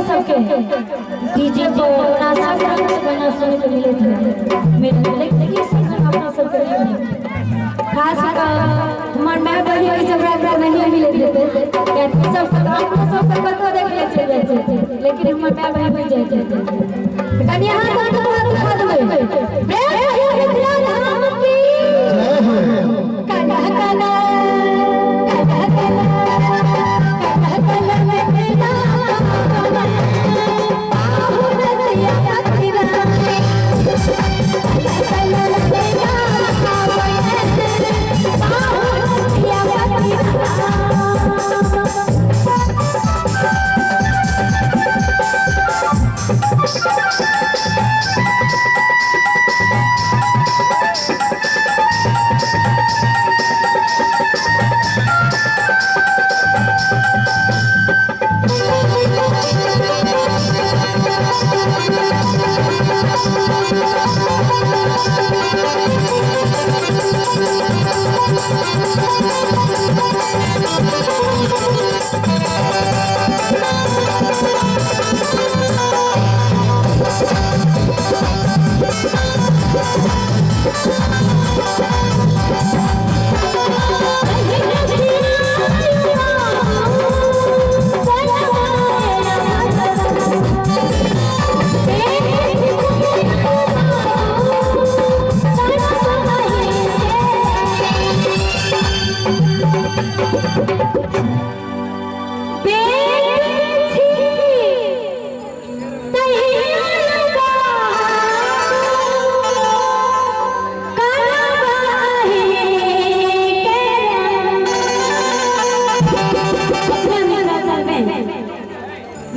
सबके डीजे पर नाचत रंग से बना सुने को मिले थे मेरे लेकिन सब अपना सबके खास का हमार मैं बड़ी होई सब रात नहीं मिले थे क्या सब अपना सब पता देख ले चले थे लेकिन हमार मैं भाई बन जाए थे कन्या हाथ तो हाथ उठा दे प्रेम मित्रा नाम की जय हो काला काला काला काला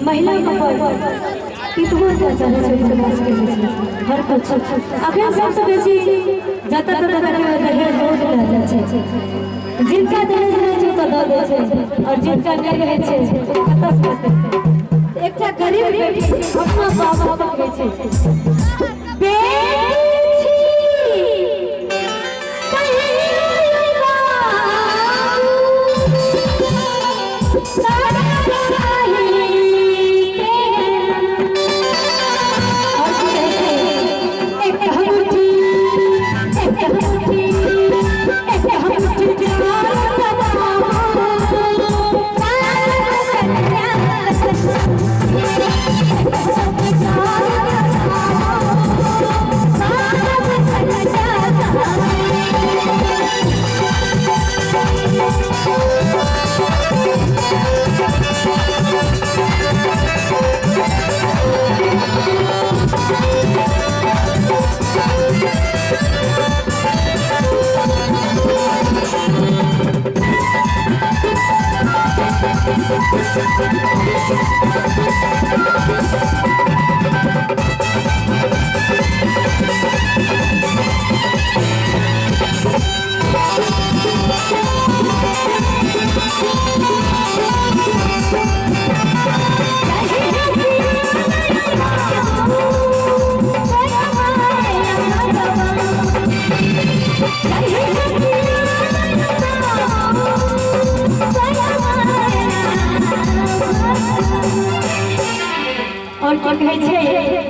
महिला हर कुछ अखन सबसे बेसी जत तत दहेज बहुत रहल छै जिनका दहेज नहीं छै तो दऽ दै छै और जिनका नहीं रहै छै कतऽ से देतै एकटा गरीब बेटी अपना बाप कहै छै और क्या कहै छै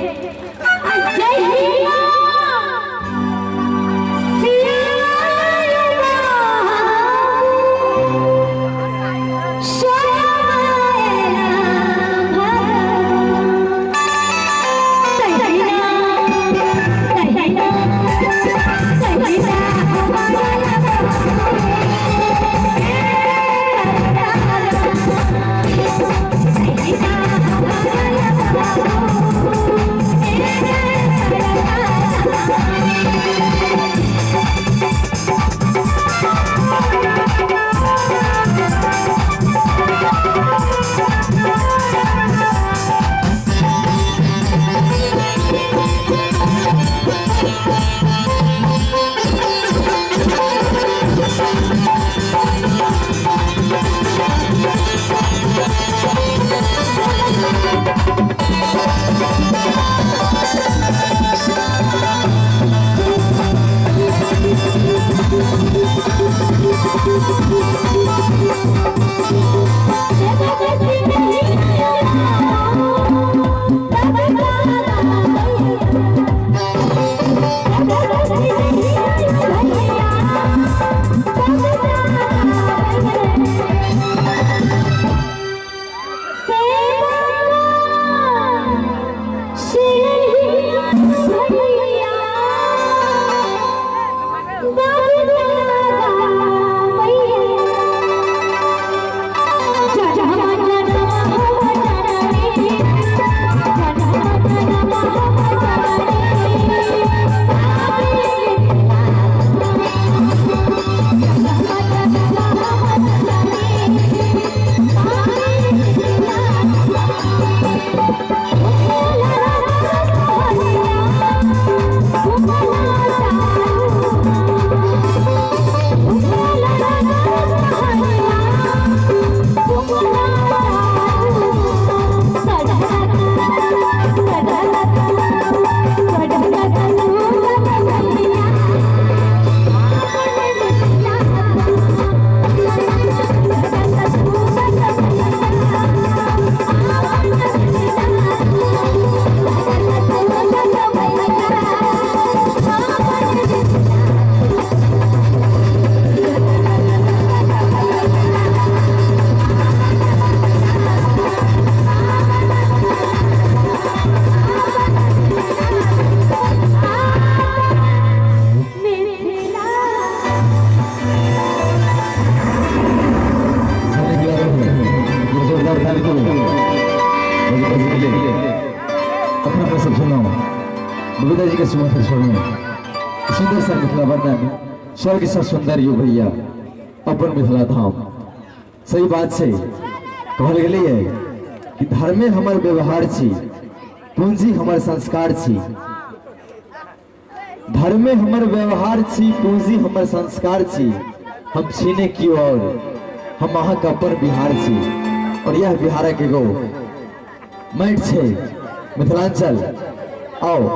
सब सुनो बबीता जी के सुमधुर स्वर में सुंदर सा मिथिला वर्णन स्वर्ग सा सुंदर यु भैया अपन मिथिला धाम। सही बात से कहल गेली है कि धर्मे हमर व्यवहार छी, पूंजी हमर संस्कार छी। धर्मे हमर व्यवहार छी, पूंजी हमर संस्कार छी। हम छीने की ओर हम अहाँ का अपन बिहार छी। और यह बिहार के गो माइट छे मिथिलांचल। आओ